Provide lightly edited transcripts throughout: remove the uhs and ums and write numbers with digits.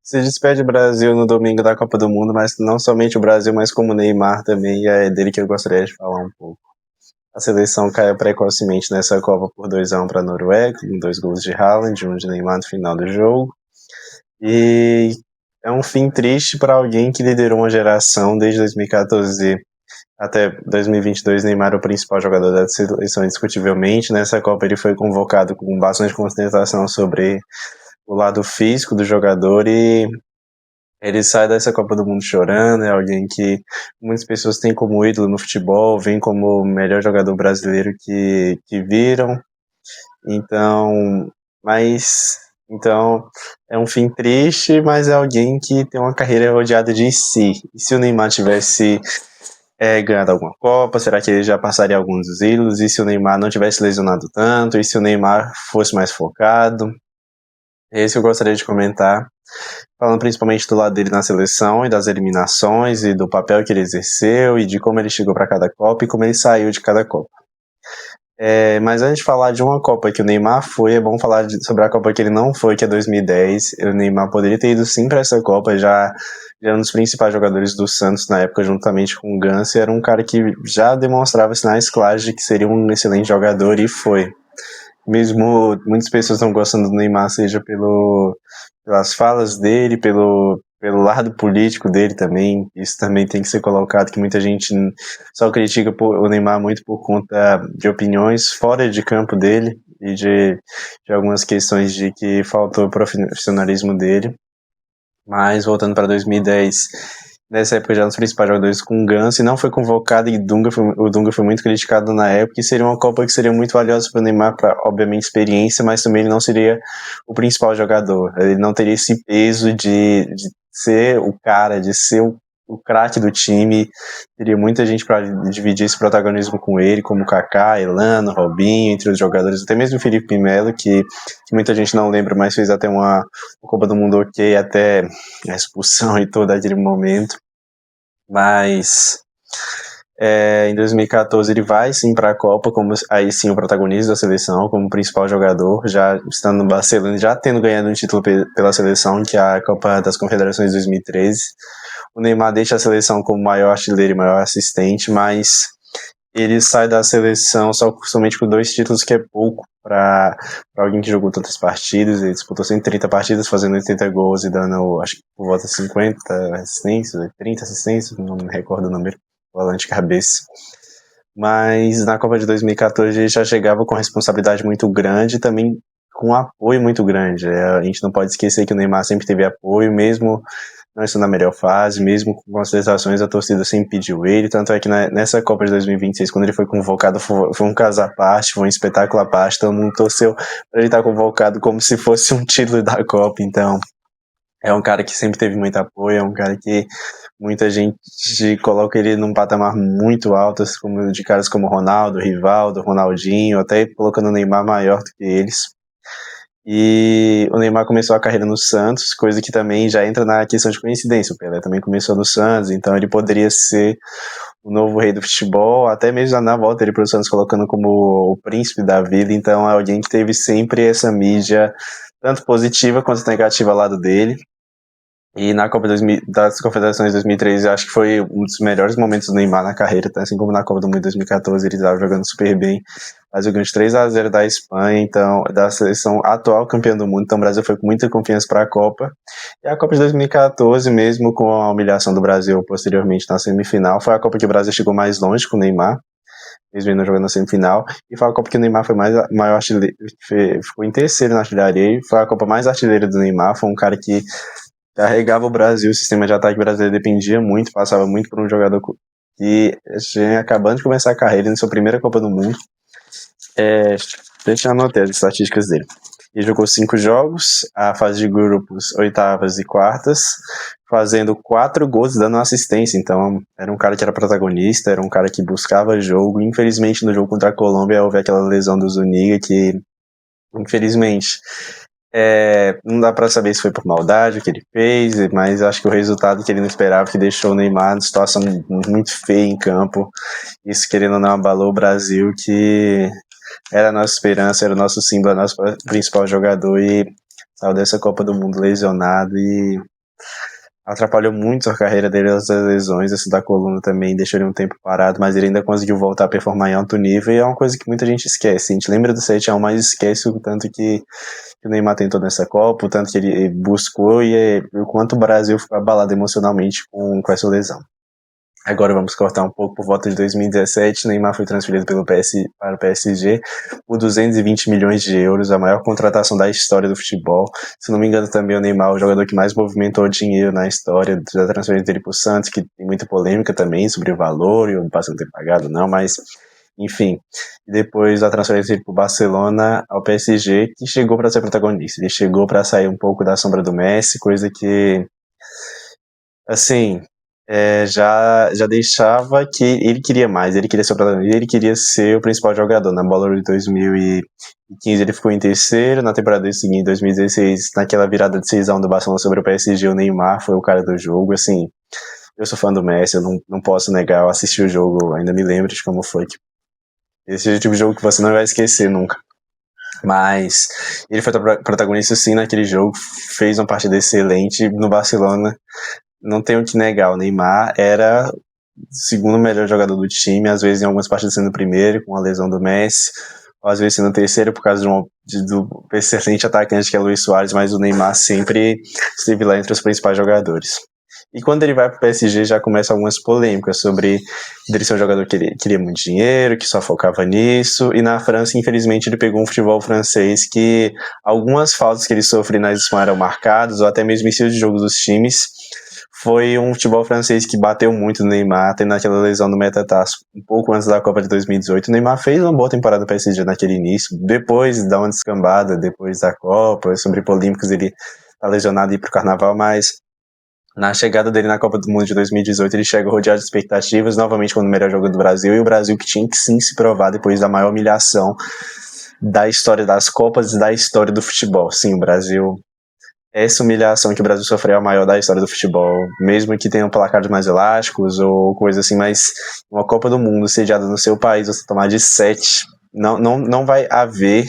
se despede do Brasil no domingo da Copa do Mundo, mas não somente o Brasil, mas como o Neymar também, e é dele que eu gostaria de falar um pouco. A seleção caiu precocemente nessa Copa por 2-1 para a Noruega, com 2 gols de Haaland, um de Neymar no final do jogo. E é um fim triste para alguém que liderou uma geração desde 2014 até 2022. Neymar é o principal jogador da seleção indiscutivelmente. Nessa Copa ele foi convocado com bastante concentração sobre o lado físico do jogador e ele sai dessa Copa do Mundo chorando. É alguém que muitas pessoas têm como ídolo no futebol, vem como o melhor jogador brasileiro que viram. Então, mas então é um fim triste, mas é alguém que tem uma carreira rodeada de si. E se o Neymar tivesse ganhado alguma Copa, será que ele já passaria alguns dos ídolos? E se o Neymar não tivesse lesionado tanto? E se o Neymar fosse mais focado? É isso que eu gostaria de comentar, falando principalmente do lado dele na seleção e das eliminações e do papel que ele exerceu e de como ele chegou para cada Copa e como ele saiu de cada Copa. Mas antes de falar de uma Copa que o Neymar foi, é bom falar sobre a Copa que ele não foi, que é 2010. O Neymar poderia ter ido sim para essa Copa, já um dos principais jogadores do Santos na época, juntamente com o Ganso, era um cara que já demonstrava sinais claros de que seria um excelente jogador e foi. Mesmo muitas pessoas não gostando do Neymar, seja pelas falas dele, pelo lado político dele também. Isso também tem que ser colocado, que muita gente só critica o Neymar muito por conta de opiniões fora de campo dele e de algumas questões de que faltou profissionalismo dele. Mas voltando para 2010, nessa época já um dos principais jogadores com o Ganso, e não foi convocado, e o Dunga foi muito criticado na época, e seria uma Copa que seria muito valiosa para o Neymar, para obviamente experiência, mas também ele não seria o principal jogador, ele não teria esse peso de ser o cara, de ser o craque do time. Teria muita gente para dividir esse protagonismo com ele, como Kaká, Elano, Robinho, entre os jogadores, até mesmo o Felipe Melo, que muita gente não lembra, mas fez até uma Copa do Mundo ok, até a expulsão e todo aquele momento. Mas em 2014 ele vai sim para a Copa, como aí sim o protagonista da seleção, como principal jogador, já estando no Barcelona, já tendo ganhado um título pela seleção, que é a Copa das Confederações de 2013. O Neymar deixa a seleção como maior artilheiro e maior assistente, mas ele sai da seleção somente com 2 títulos, que é pouco para alguém que jogou tantas partidas. Ele disputou 130 partidas, fazendo 80 gols e dando, acho que por volta de 50 assistências, 30 assistências, não me recordo o número, volante de cabeça. Mas na Copa de 2014 ele já chegava com responsabilidade muito grande e também com apoio muito grande. A gente não pode esquecer que o Neymar sempre teve apoio, mesmo não estando na melhor fase, mesmo com as sensações, a torcida sempre pediu ele. Tanto é que nessa Copa de 2026, quando ele foi convocado, foi um caso à parte, foi um espetáculo à parte. Todo mundo torceu para ele estar convocado como se fosse um título da Copa. Então, é um cara que sempre teve muito apoio, é um cara que muita gente coloca ele num patamar muito alto, como de caras como Ronaldo, Rivaldo, Ronaldinho, até colocando o Neymar maior do que eles. E o Neymar começou a carreira no Santos, coisa que também já entra na questão de coincidência. O Pelé também começou no Santos, então ele poderia ser o novo rei do futebol, até mesmo na volta ele para o Santos colocando como o príncipe da vida. Então é alguém que teve sempre essa mídia, tanto positiva quanto negativa ao lado dele. E na Copa das Confederações de 2013, eu acho que foi um dos melhores momentos do Neymar na carreira, tá? Assim como na Copa do Mundo de 2014, ele estava jogando super bem. Brasil ganhou de 3-0 da Espanha, então, da seleção atual campeã do mundo. Então o Brasil foi com muita confiança para a Copa. E a Copa de 2014, mesmo com a humilhação do Brasil posteriormente na semifinal, foi a Copa que o Brasil chegou mais longe com o Neymar, mesmo ele não jogando na semifinal. E foi a Copa que o Neymar foi maior artilheiro, ficou em terceiro na artilharia. Foi a Copa mais artilheira do Neymar. Foi um cara que carregava o Brasil, o sistema de ataque brasileiro dependia muito, passava muito por um jogador que tinha acabando de começar a carreira, na sua primeira Copa do Mundo. Deixa eu anotar as estatísticas dele. Ele jogou 5 jogos, a fase de grupos, oitavas e quartas, fazendo 4 gols e dando assistência. Então era um cara que era protagonista, era um cara que buscava jogo. Infelizmente no jogo contra a Colômbia houve aquela lesão do Zuniga que, infelizmente, não dá pra saber se foi por maldade o que ele fez, mas acho que o resultado que ele não esperava, que deixou o Neymar numa situação muito feia em campo. Isso, querendo ou não, abalou o Brasil, que era a nossa esperança, era o nosso símbolo, nosso principal jogador, e saiu dessa Copa do Mundo lesionado. E atrapalhou muito a carreira dele, as lesões, esse da coluna também deixou ele um tempo parado, mas ele ainda conseguiu voltar a performar em alto nível, e é uma coisa que muita gente esquece. A gente lembra do 7-1, mas esquece o tanto que o Neymar tentou nessa Copa, o tanto que ele buscou e o quanto o Brasil ficou abalado emocionalmente com essa lesão. Agora vamos cortar um pouco. Por volta de 2017, Neymar foi transferido para o PSG por 220 milhões de euros, a maior contratação da história do futebol. Se não me engano, também o Neymar é o jogador que mais movimentou dinheiro na história da transferência dele para o Santos, que tem muita polêmica também sobre o valor e o Barça não ter pagado, não, mas enfim. E depois a transferência dele para o Barcelona ao PSG, que chegou para ser protagonista. Ele chegou para sair um pouco da sombra do Messi, coisa que, assim, já deixava que ele queria mais, ele queria ser o protagonista, ele queria ser o principal jogador. Na bola de 2015 ele ficou em terceiro, na temporada seguinte, 2016, naquela virada de 6-1 do Barcelona sobre o PSG, o Neymar foi o cara do jogo. Assim, eu sou fã do Messi, eu não posso negar, eu assisti o jogo, ainda me lembro de como foi. Esse é o tipo de jogo que você não vai esquecer nunca. Mas ele foi protagonista sim naquele jogo, fez uma partida excelente no Barcelona. Não tenho que negar, o Neymar era o segundo melhor jogador do time, às vezes em algumas partidas sendo o primeiro, com a lesão do Messi, ou às vezes sendo o terceiro por causa do excelente atacante que é o Luis Suárez, mas o Neymar sempre esteve lá entre os principais jogadores. E quando ele vai para o PSG já começam algumas polêmicas sobre ele ser um jogador que queria muito dinheiro, que só focava nisso, e na França, infelizmente, ele pegou um futebol francês que algumas faltas que ele sofreu na edição eram marcadas, ou até mesmo em estilo de jogo dos times. Foi um futebol francês que bateu muito no Neymar, tendo aquela lesão no metatarso um pouco antes da Copa de 2018. O Neymar fez uma boa temporada para PSG naquele início, depois dá uma descambada, depois da Copa, sobre polêmicas, ele tá lesionado e ir pro Carnaval, mas na chegada dele na Copa do Mundo de 2018, ele chega rodeado de expectativas, novamente como o melhor jogador do Brasil, e o Brasil que tinha que sim se provar depois da maior humilhação da história das Copas e da história do futebol. Sim, o Brasil, essa humilhação que o Brasil sofreu é a maior da história do futebol, mesmo que tenham placares mais elásticos ou coisa assim, mas uma Copa do Mundo sediada no seu país, você tomar de 7, não vai haver,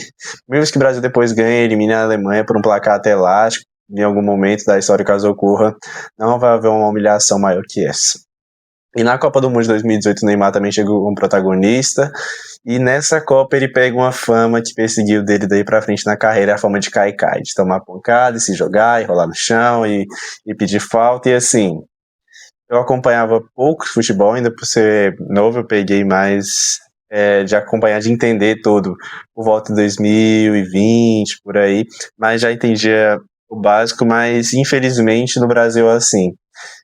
mesmo que o Brasil depois ganhe, elimine a Alemanha por um placar até elástico, em algum momento da história, caso ocorra, não vai haver uma humilhação maior que essa. E na Copa do Mundo de 2018, o Neymar também chegou como protagonista, e nessa Copa ele pega uma fama que perseguiu dele daí pra frente na carreira, a fama de cai-cai, de tomar pancada, e se jogar, e rolar no chão, e pedir falta, e assim, eu acompanhava pouco futebol, ainda por ser novo, eu peguei mais de acompanhar, de entender tudo, por volta de 2020, por aí, mas já entendia o básico, mas infelizmente no Brasil é assim.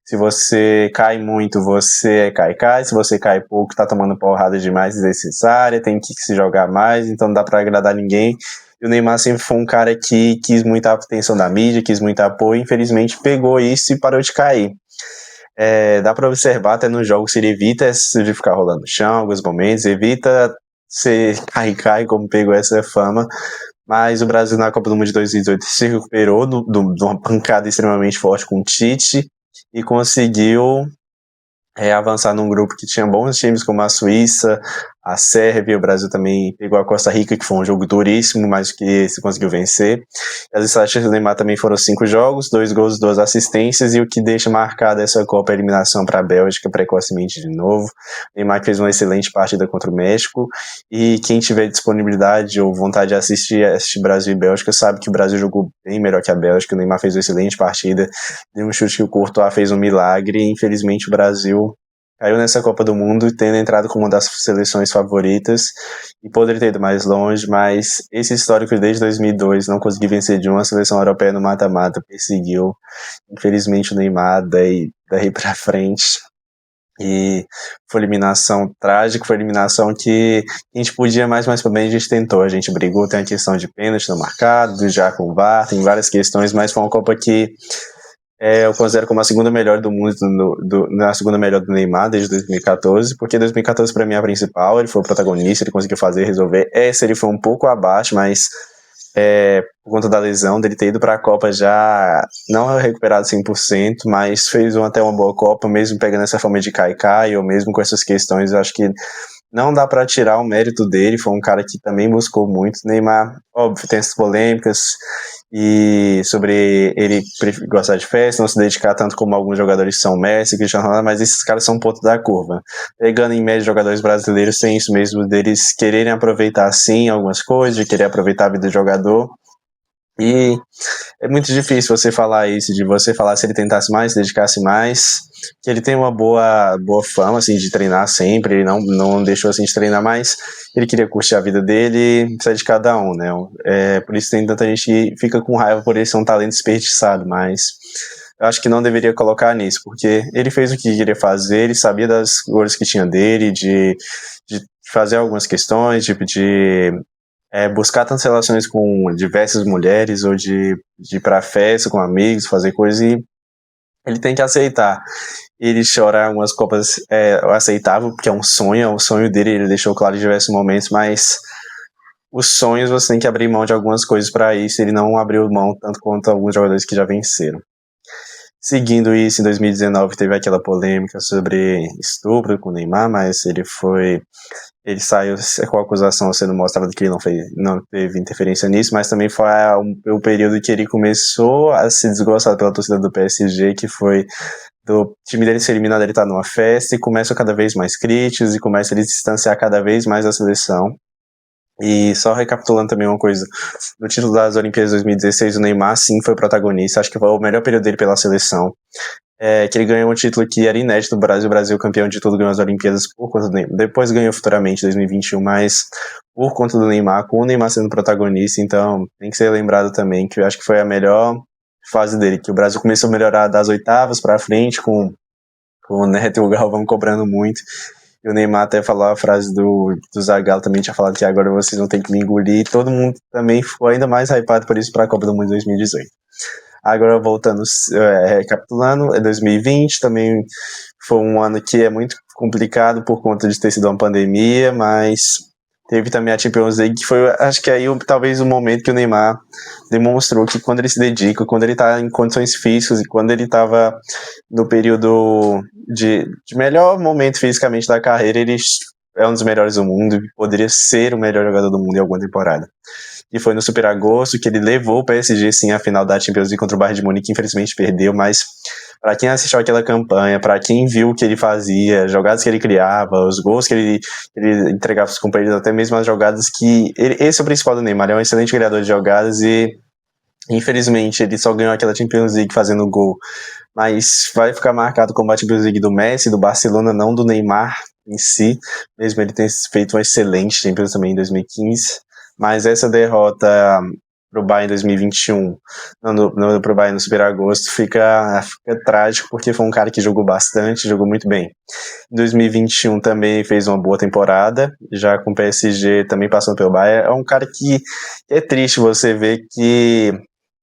Se você cai muito, você cai. Se você cai pouco, tá tomando porrada demais desnecessária, tem que se jogar mais, então não dá pra agradar ninguém. E o Neymar sempre foi um cara que quis muita atenção da mídia, quis muito apoio, infelizmente pegou isso e parou de cair. Dá pra observar até nos jogos se ele evita de ficar rolando no chão em alguns momentos, evita ser cai, como pegou essa fama. Mas o Brasil na Copa do Mundo de 2018 se recuperou de uma pancada extremamente forte com o Tite e conseguiu avançar num grupo que tinha bons times como a Suíça, a Sérvia. O Brasil também pegou a Costa Rica, que foi um jogo duríssimo, mas que se conseguiu vencer. As estatísticas do Neymar também foram 5 jogos, 2 gols, 2 assistências, e o que deixa marcada essa Copa é a eliminação para a Bélgica precocemente de novo. O Neymar fez uma excelente partida contra o México, e quem tiver disponibilidade ou vontade de assistir Brasil e Bélgica sabe que o Brasil jogou bem melhor que a Bélgica. O Neymar fez uma excelente partida, deu um chute que o Courtois fez um milagre, e infelizmente o Brasil caiu nessa Copa do Mundo, tendo entrado como uma das seleções favoritas e poderia ter ido mais longe, mas esse histórico desde 2002, não conseguir vencer de uma seleção europeia no mata-mata, perseguiu, infelizmente, o Neymar daí pra frente. E foi eliminação trágica, foi eliminação que a gente podia mais pra bem, a gente tentou, a gente brigou, tem a questão de pênalti não marcado, já com o VAR, tem várias questões, mas foi uma Copa que eu considero como a segunda melhor do mundo, a segunda melhor do Neymar desde 2014, porque 2014 para mim é a principal, ele foi o protagonista, ele conseguiu fazer, resolver. Essa ele foi um pouco abaixo, mas por conta da lesão, dele ter ido para a Copa já não recuperado 100%, mas fez até uma boa Copa, mesmo pegando essa forma de cai-cai, ou mesmo com essas questões, eu acho que não dá pra tirar o mérito dele, foi um cara que também buscou muito. Neymar, óbvio, tem essas polêmicas e sobre ele gostar de festa, não se dedicar tanto como alguns jogadores são Messi, Cristiano Ronaldo, mas esses caras são um ponto da curva. Pegando em média jogadores brasileiros, tem isso mesmo deles quererem aproveitar sim algumas coisas, de querer aproveitar a vida do jogador. E é muito difícil você falar isso, de você falar se ele tentasse mais, se dedicasse mais, que ele tem uma boa fama, assim, de treinar sempre, ele não deixou, assim, de treinar mais, ele queria curtir a vida dele, isso é de cada um, né, por isso tem tanta gente que fica com raiva por ele ser um talento desperdiçado, mas eu acho que não deveria colocar nisso, porque ele fez o que queria fazer, ele sabia das cores que tinha dele, de fazer algumas questões, tipo, de buscar tantas relações com diversas mulheres ou de ir pra festa com amigos, fazer coisas e ele tem que aceitar. Ele chorar algumas copas é aceitável, porque é o sonho dele, ele deixou claro em diversos momentos, mas os sonhos você tem que abrir mão de algumas coisas para isso, ele não abriu mão tanto quanto alguns jogadores que já venceram. Seguindo isso, em 2019 teve aquela polêmica sobre estupro com o Neymar, mas ele saiu com a acusação sendo mostrado que ele não teve interferência nisso, mas também foi o período que ele começou a se desgostar pela torcida do PSG, que foi do time dele ser eliminado, ele tá numa festa, e começam cada vez mais críticos, e começa a ele se distanciar cada vez mais da seleção. E só recapitulando também uma coisa, no título das Olimpíadas de 2016, o Neymar sim foi protagonista, acho que foi o melhor período dele pela seleção. Que ele ganhou um título que era inédito do Brasil, o Brasil campeão de tudo, ganhou as Olimpíadas por conta do Neymar. Depois ganhou futuramente, 2021, mas por conta do Neymar, com o Neymar sendo protagonista, então tem que ser lembrado também que eu acho que foi a melhor fase dele, que o Brasil começou a melhorar das oitavas pra frente, com o Neto e o Galvão cobrando muito, e o Neymar até falou a frase do Zagallo, também tinha falado que agora vocês não tem que me engolir, e todo mundo também ficou ainda mais hypado por isso para a Copa do Mundo 2018. Agora voltando, recapitulando, 2020 também foi um ano que é muito complicado por conta de ter sido uma pandemia, mas teve também a Champions League, que foi, acho que aí talvez o momento que o Neymar demonstrou que quando ele se dedica, quando ele está em condições físicas e quando ele estava no período de melhor momento fisicamente da carreira, ele é um dos melhores do mundo, poderia ser o melhor jogador do mundo em alguma temporada. E foi no Super Agosto que ele levou o PSG sim à final da Champions League contra o Bayern de Munique, que infelizmente perdeu, mas para quem assistiu aquela campanha, para quem viu o que ele fazia, jogadas que ele criava, os gols que ele entregava aos companheiros, até mesmo as jogadas que esse é o principal do Neymar, ele é um excelente criador de jogadas e infelizmente ele só ganhou aquela Champions League fazendo gol, mas vai ficar marcado como a Champions League do Messi, do Barcelona, não do Neymar em si, mesmo ele ter feito uma excelente Champions também em 2015. Mas essa derrota pro Bayern em 2021, pro Bayern no Super Agosto, fica trágico, porque foi um cara que jogou bastante, jogou muito bem. Em 2021 também fez uma boa temporada, já com o PSG também passando pelo Bayern. É um cara que é triste você ver que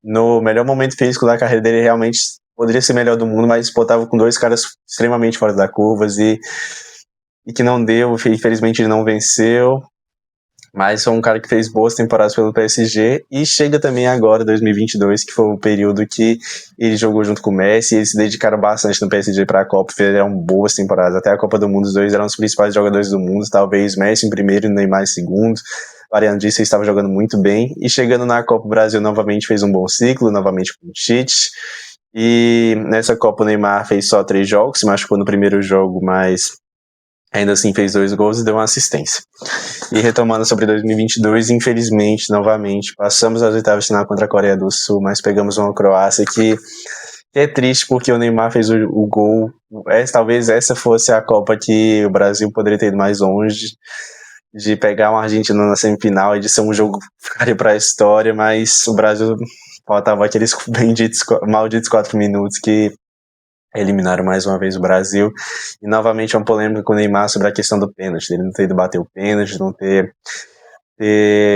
no melhor momento físico da carreira dele realmente poderia ser melhor do mundo, mas tava com dois caras extremamente fora da curva e que não deu, infelizmente ele não venceu. Mas foi um cara que fez boas temporadas pelo PSG e chega também agora, 2022, que foi o período que ele jogou junto com o Messi, e eles se dedicaram bastante no PSG para a Copa, fizeram boas temporadas, até a Copa do Mundo, os dois eram os principais jogadores do mundo, talvez Messi em primeiro e Neymar em segundo, variando disso, ele estava jogando muito bem, e chegando na Copa, o Brasil novamente fez um bom ciclo, novamente com o Tite, e nessa Copa o Neymar fez só 3 jogos, se machucou no primeiro jogo, mas ainda assim fez 2 gols e deu uma assistência. E retomando sobre 2022, infelizmente, novamente, passamos as oitavas de final contra a Coreia do Sul, mas pegamos uma Croácia que é triste porque o Neymar fez o gol. Talvez essa fosse a Copa que o Brasil poderia ter ido mais longe, de pegar uma Argentina na semifinal e de ser um jogo que ficaria para a história, mas o Brasil faltava aqueles malditos 4 minutos que eliminaram mais uma vez o Brasil, e novamente uma polêmica com o Neymar sobre a questão do pênalti, ele não ter ido bater o pênalti, não ter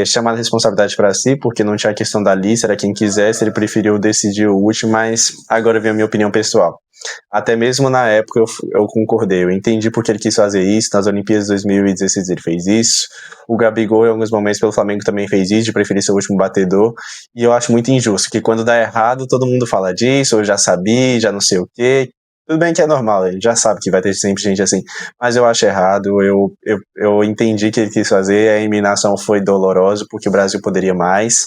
chamado a responsabilidade para si, porque não tinha a questão da lista, era quem quisesse, ele preferiu decidir o último, mas agora vem a minha opinião pessoal. Até mesmo na época eu concordei, eu entendi porque ele quis fazer isso, nas Olimpíadas de 2016 ele fez isso, o Gabigol em alguns momentos pelo Flamengo também fez isso, de preferir ser o último batedor, e eu acho muito injusto, que quando dá errado todo mundo fala disso, eu já sabia, já não sei o quê, Tudo bem que é normal, a gente já sabe que vai ter sempre gente assim, mas eu acho errado, eu entendi que ele quis fazer, a eliminação foi dolorosa, porque o Brasil poderia mais,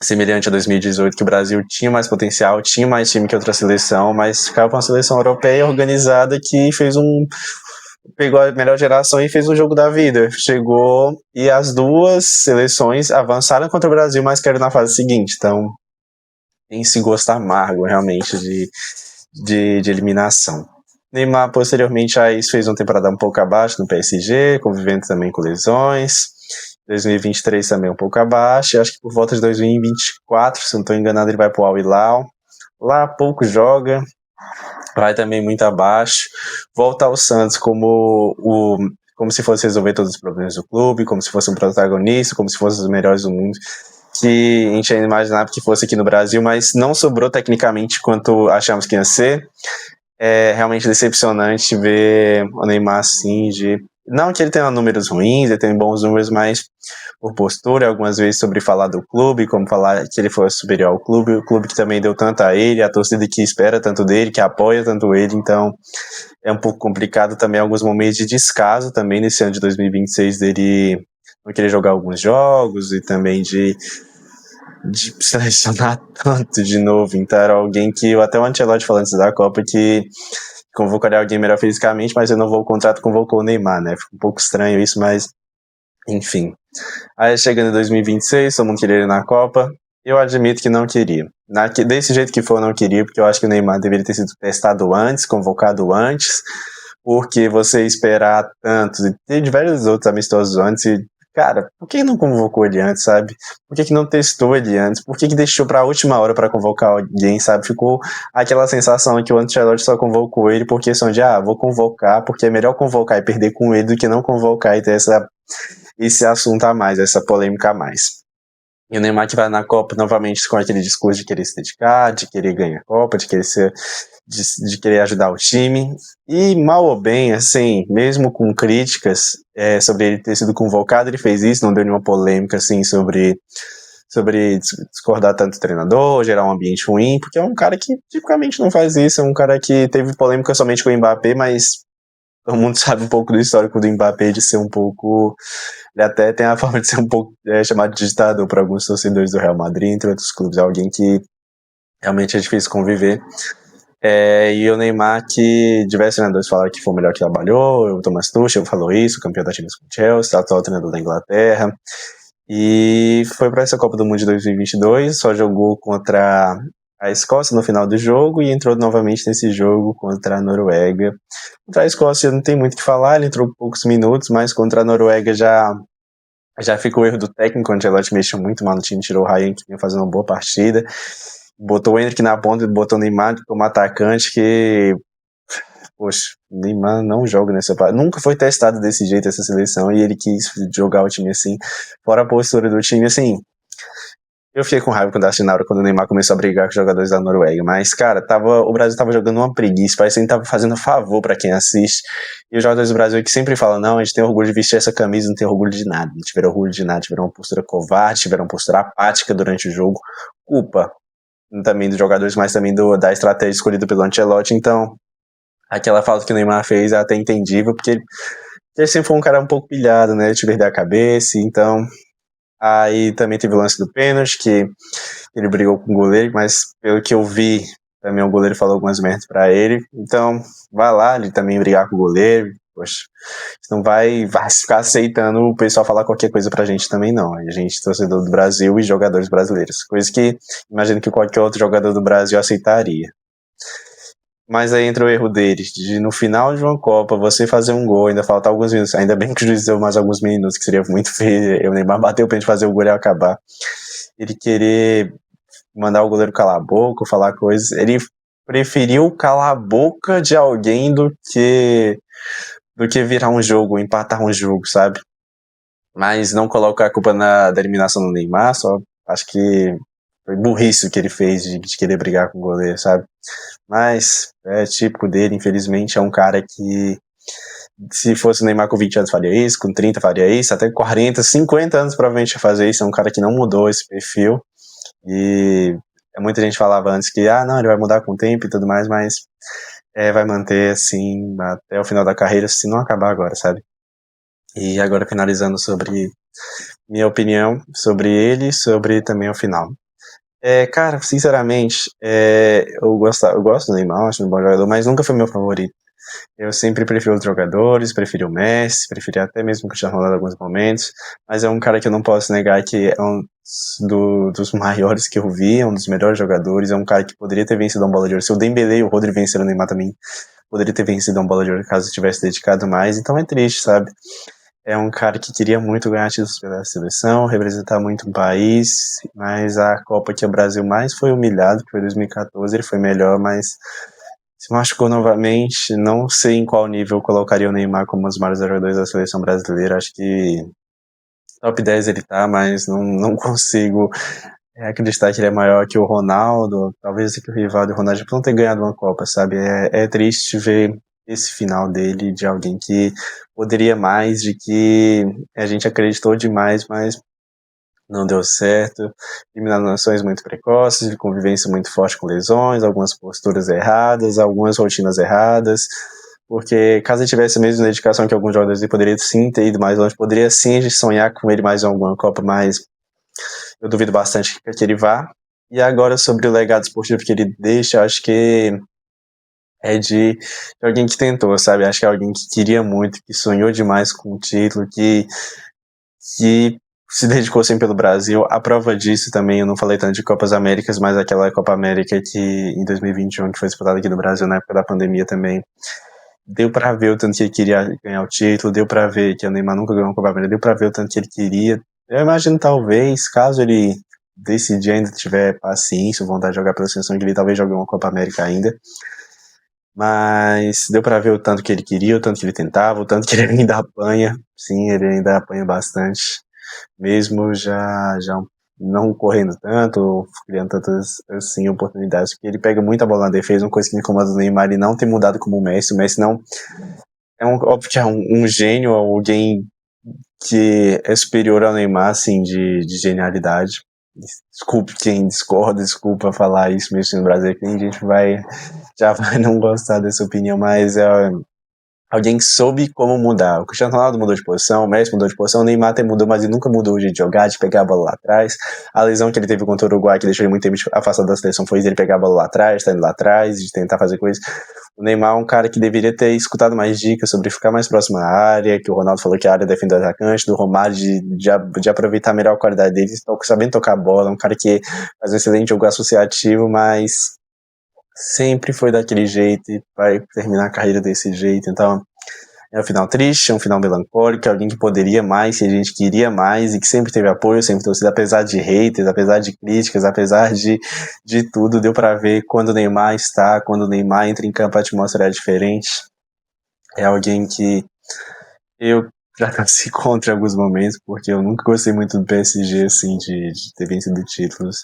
semelhante a 2018, que o Brasil tinha mais potencial, tinha mais time que outra seleção, mas ficava com uma seleção europeia organizada que pegou a melhor geração e fez um jogo da vida. Chegou e as duas seleções avançaram contra o Brasil, mas querem na fase seguinte. Então, tem esse gosto amargo, realmente, de eliminação. Neymar, posteriormente, a isso fez uma temporada um pouco abaixo no PSG, convivendo também com lesões. 2023 também um pouco abaixo. Acho que por volta de 2024, se não estou enganado, ele vai para o Al Hilal. Lá pouco joga, vai também muito abaixo. Volta ao Santos como se fosse resolver todos os problemas do clube, como se fosse um protagonista, como se fosse os melhores do mundo, que a gente ainda imaginava que fosse aqui no Brasil, mas não sobrou tecnicamente quanto achamos que ia ser. É realmente decepcionante ver o Neymar assim, não que ele tenha números ruins, ele tem bons números, mas por postura, algumas vezes sobre falar do clube, como falar que ele foi superior ao clube, o clube que também deu tanto a ele, a torcida que espera tanto dele, que apoia tanto ele, então é um pouco complicado também alguns momentos de descaso também nesse ano de 2026 dele não querer jogar alguns jogos e também de selecionar tanto de novo. Então era alguém que, até o Ancelotti falando antes da Copa, que convocaria alguém melhor fisicamente, mas renovou o contrato, convocou o Neymar, né? Fica um pouco estranho isso, mas enfim. Aí chegando em 2026, todo mundo queria ir na Copa, eu admito que não queria. Desse jeito que for, eu não queria, porque eu acho que o Neymar deveria ter sido testado antes, convocado antes, porque você esperar tanto, e ter diversos outros amistosos antes, e, cara, por que não convocou ele antes, sabe? Por que não testou ele antes? Por que deixou pra última hora pra convocar alguém, sabe? Ficou aquela sensação que o Ancelotti só convocou ele por questão de, vou convocar, porque é melhor convocar e perder com ele do que não convocar e ter esse assunto a mais, essa polêmica a mais. E o Neymar que vai na Copa novamente com aquele discurso de querer se dedicar, de querer ganhar a Copa, de querer ajudar o time. E mal ou bem, assim, mesmo com críticas sobre ele ter sido convocado, ele fez isso, não deu nenhuma polêmica assim sobre discordar tanto do treinador, gerar um ambiente ruim, porque é um cara que tipicamente não faz isso, é um cara que teve polêmica somente com o Mbappé, mas todo mundo sabe um pouco do histórico do Mbappé de ser um pouco. Ele até tem a forma de ser um pouco chamado de ditador para alguns torcedores do Real Madrid, entre outros clubes. É alguém que realmente é difícil conviver. E o Neymar, que diversos treinadores falaram que foi o melhor que trabalhou. O Thomas Tuchel falou isso, campeão da Champions com o Chelsea, atual treinador da Inglaterra. E foi para essa Copa do Mundo de 2022, só jogou contra a Escócia no final do jogo e entrou novamente nesse jogo contra a Noruega. Contra a Escócia não tem muito o que falar, ele entrou poucos minutos, mas contra a Noruega já ficou o erro do técnico, o Ancelotti mexeu muito mal no time, tirou o Ryan, que vinha fazendo uma boa partida, botou o Endrick na ponta, botou o Neymar como atacante, que, poxa, o Neymar não joga nessa parte, nunca foi testado desse jeito essa seleção, e ele quis jogar o time assim, fora a postura do time, assim. Eu fiquei com raiva quando assisti na hora quando o Neymar começou a brigar com os jogadores da Noruega, mas, cara, o Brasil tava jogando uma preguiça, parece que a gente tava fazendo favor pra quem assiste, e os jogadores do Brasil que sempre falam, não, a gente tem orgulho de vestir essa camisa, não tem orgulho de nada, não tiveram orgulho de nada, tiveram uma postura covarde, tiveram uma postura apática durante o jogo, culpa também dos jogadores, mas também da estratégia escolhida pelo Ancelotti, então, aquela falta que o Neymar fez é até entendível, porque ele sempre foi um cara um pouco pilhado, né, de perder a cabeça, então... Aí também teve o lance do pênalti, que ele brigou com o goleiro, mas pelo que eu vi, também o goleiro falou algumas merdas pra ele. Então, vai lá, ele também brigar com o goleiro. Poxa, não vai ficar aceitando o pessoal falar qualquer coisa pra gente também, não. A gente, torcedor do Brasil e jogadores brasileiros. Coisa que imagino que qualquer outro jogador do Brasil aceitaria. Mas aí entra o erro deles, de no final de uma Copa, você fazer um gol, ainda faltar alguns minutos, ainda bem que o juiz deu mais alguns minutos, que seria muito feio, o Neymar bateu pra gente fazer o gol e acabar. Ele querer mandar o goleiro calar a boca, falar coisas, ele preferiu calar a boca de alguém do que virar um jogo, empatar um jogo, sabe? Mas não colocar a culpa da eliminação do Neymar, só acho que foi burrice o que ele fez de querer brigar com o goleiro, sabe? Mas é típico dele, infelizmente, é um cara que se fosse o Neymar com 20 anos faria isso, com 30 faria isso, até 40, 50 anos provavelmente ia fazer isso, é um cara que não mudou esse perfil e Muita gente falava antes que, não, ele vai mudar com o tempo e tudo mais, mas vai manter, assim, até o final da carreira, se não acabar agora, sabe? E agora finalizando sobre minha opinião sobre ele, sobre também o final. Cara, sinceramente, eu gosto do Neymar, acho um bom jogador, mas nunca foi meu favorito. Eu sempre prefiro outros jogadores, preferi o Messi, preferi até mesmo o Cristiano Ronaldo em alguns momentos, mas é um cara que eu não posso negar que é um dos maiores que eu vi, é um dos melhores jogadores, é um cara que poderia ter vencido uma bola de ouro. Se o Dembélé e o Rodri venceram o Neymar também, poderia ter vencido uma bola de ouro caso tivesse dedicado mais, então é triste, sabe? É um cara que queria muito ganhar títulos pela seleção, representar muito um país, mas a Copa que o Brasil mais foi humilhado, que foi 2014, ele foi melhor, mas se machucou novamente. Não sei em qual nível eu colocaria o Neymar como um dos maiores jogadores da seleção brasileira. Acho que top 10 ele tá, mas não consigo acreditar que ele é maior que o Ronaldo, talvez que o rival do Ronaldo por não ter ganhado uma Copa, sabe? É triste ver esse final dele de alguém que poderia mais, de que a gente acreditou demais, mas não deu certo. Eliminações muito precoces, de convivência muito forte com lesões, algumas posturas erradas, algumas rotinas erradas. Porque caso ele tivesse a mesma dedicação que alguns jogadores, ele poderia sim ter ido mais longe, poderia sim sonhar com ele mais em alguma Copa, mas eu duvido bastante que ele vá. E agora sobre o legado esportivo que ele deixa, acho que é de alguém que tentou, sabe? Acho que é alguém que queria muito, que sonhou demais com o título, que se dedicou sempre pelo Brasil. A prova disso também, eu não falei tanto de Copas Américas, mas aquela Copa América que em 2021, que foi disputada aqui no Brasil na época da pandemia também, deu pra ver o tanto que ele queria ganhar o título, deu pra ver que o Neymar nunca ganhou uma Copa América, deu pra ver o tanto que ele queria. Eu imagino, talvez, caso ele decidir, ainda tiver paciência, vontade de jogar pela seleção, que ele talvez jogue uma Copa América ainda. Mas deu pra ver o tanto que ele queria, o tanto que ele tentava, o tanto que ele ainda apanha. Sim, ele ainda apanha bastante, mesmo já não correndo tanto, ou criando tantas assim, oportunidades, porque ele pega muita bola na defesa, uma coisa que me incomoda do Neymar, ele não tem mudado como o Messi não é óbvio que é um gênio, alguém que é superior ao Neymar, assim, de genialidade. Desculpe quem discorda, desculpa falar isso mesmo no Brasil, que tem gente que já vai não gostar dessa opinião, mas alguém que soube como mudar. O Cristiano Ronaldo mudou de posição, o Messi mudou de posição, o Neymar até mudou, mas ele nunca mudou o jeito de jogar, de pegar a bola lá atrás. A lesão que ele teve contra o Uruguai, que deixou ele muito tempo afastado da seleção, foi ele pegar a bola lá atrás, tá indo lá atrás, de tentar fazer coisas. O Neymar é um cara que deveria ter escutado mais dicas sobre ficar mais próximo à área, que o Ronaldo falou que a área defende o atacante, do Romário de aproveitar melhor a qualidade dele, sabendo tocar a bola, um cara que faz um excelente jogo associativo, mas sempre foi daquele jeito e vai terminar a carreira desse jeito. Então é um final triste, é um final melancólico, é alguém que poderia mais, que a gente queria mais e que sempre teve apoio, sempre torcida, apesar de haters, apesar de críticas, apesar de tudo, deu pra ver quando o Neymar está, quando o Neymar entra em campo, a atmosfera é diferente. É alguém que eu já torci contra em alguns momentos, porque eu nunca gostei muito do PSG, assim, de ter vencido títulos.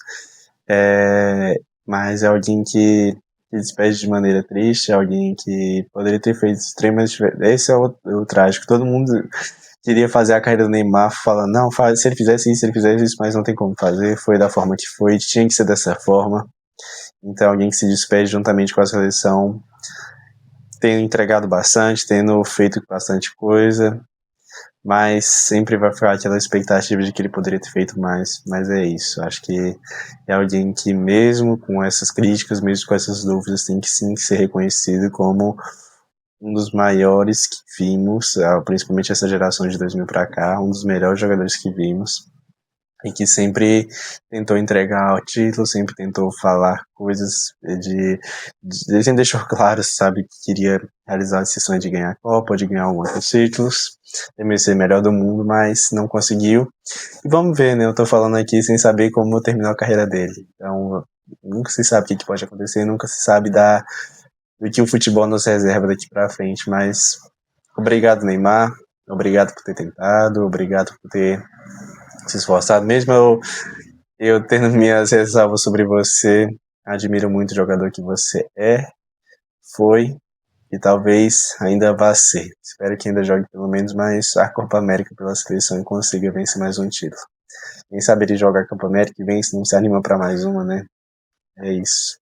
Mas é alguém que despede de maneira triste, é alguém que poderia ter feito extremas diferenças. Esse é o trágico. Todo mundo queria fazer a carreira do Neymar, falando, não, se ele fizesse isso, se ele fizesse isso, mas não tem como fazer, foi da forma que foi, tinha que ser dessa forma. Então, alguém que se despede juntamente com a seleção, tendo entregado bastante, tendo feito bastante coisa, mas sempre vai ficar aquela expectativa de que ele poderia ter feito mais, mas é isso, acho que é alguém que mesmo com essas críticas, mesmo com essas dúvidas, tem que sim ser reconhecido como um dos maiores que vimos, principalmente essa geração de 2000 para cá, um dos melhores jogadores que vimos, e que sempre tentou entregar o título, sempre tentou falar coisas ele sempre deixou claro, sabe, que queria realizar esse sonho de ganhar a Copa, de ganhar alguns títulos, de ser melhor do mundo, mas não conseguiu. E vamos ver, né, eu tô falando aqui sem saber como terminou a carreira dele, então nunca se sabe o que pode acontecer, nunca se sabe do que o futebol nos reserva daqui pra frente, mas obrigado, Neymar, obrigado por ter tentado, obrigado por ter se esforçado, mesmo eu tendo minhas ressalvas sobre você, admiro muito o jogador que você foi e talvez ainda vá ser. Espero que ainda jogue pelo menos mais a Copa América pela seleção e consiga vencer mais um título. Quem sabe ele joga a Copa América e vence, não se anima para mais uma, né? É isso.